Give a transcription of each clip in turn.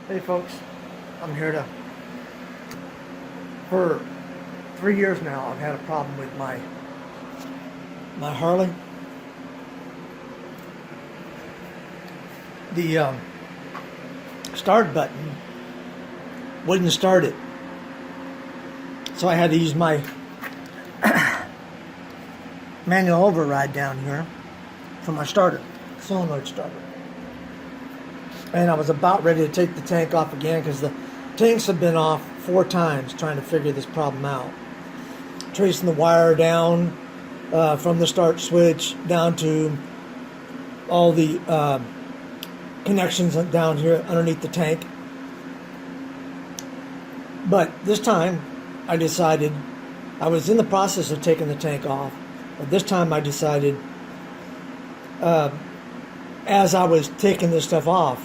Hey folks, I'm here for 3 years now I've had a problem with my Harley. The start button wouldn't start it. So I had to use my manual override down here for my starter, solenoid starter. And I was about ready to take the tank off again because the tanks have been off 4 times trying to figure this problem out. Tracing the wire down from the start switch down to all the connections down here underneath the tank. But this time I decided, I was in the process of taking the tank off, but this time I decided, as I was taking this stuff off,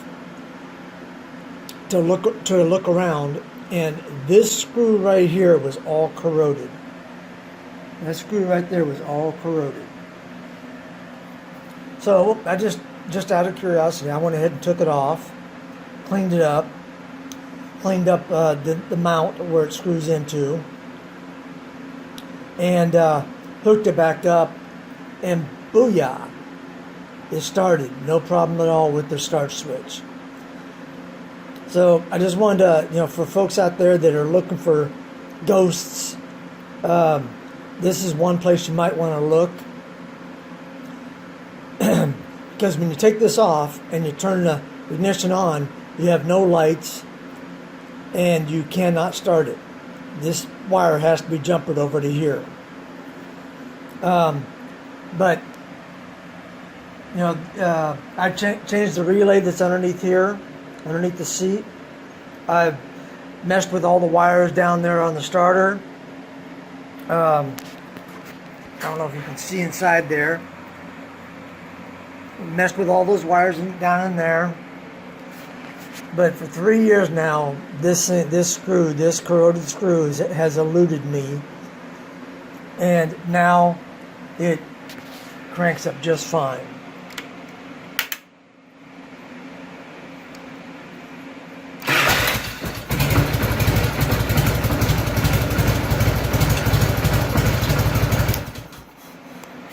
to look around, and this screw right here was all corroded. That screw right there was all corroded. So I just out of curiosity, I went ahead and took it off, cleaned it up, cleaned up the mount where it screws into, and hooked it back up, and booyah, it started. No problem at all with the start switch. So I just wanted to, for folks out there that are looking for ghosts, this is one place you might want to look. Because when you take this off and you turn the ignition on, you have no lights and you cannot start it. This wire has to be jumpered over to here. But I changed the relay that's underneath here, underneath the seat. I've messed with all the wires down there on the starter. I don't know if you can see inside there. Messed with all those wires down in there. But for 3 years now, this corroded screw has eluded me. And now it cranks up just fine.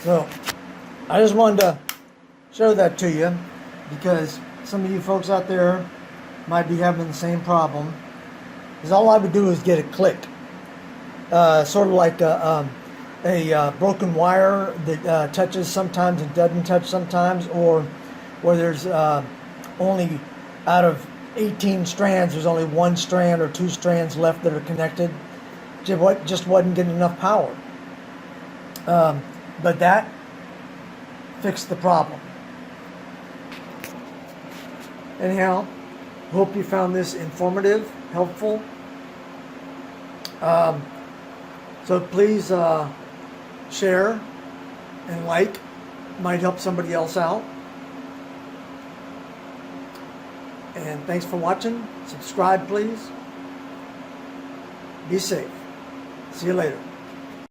So I just wanted to show that to you because some of you folks out there might be having the same problem. Because all I would do is get a click, sort of like a broken wire that touches sometimes and doesn't touch sometimes, or where there's only out of 18 strands, there's only 1 strand or 2 strands left that are connected. Just wasn't getting enough power. But that fixed the problem. Anyhow, hope you found this informative, helpful. So please share and like. Might help somebody else out. And thanks for watching. Subscribe, please. Be safe. See you later.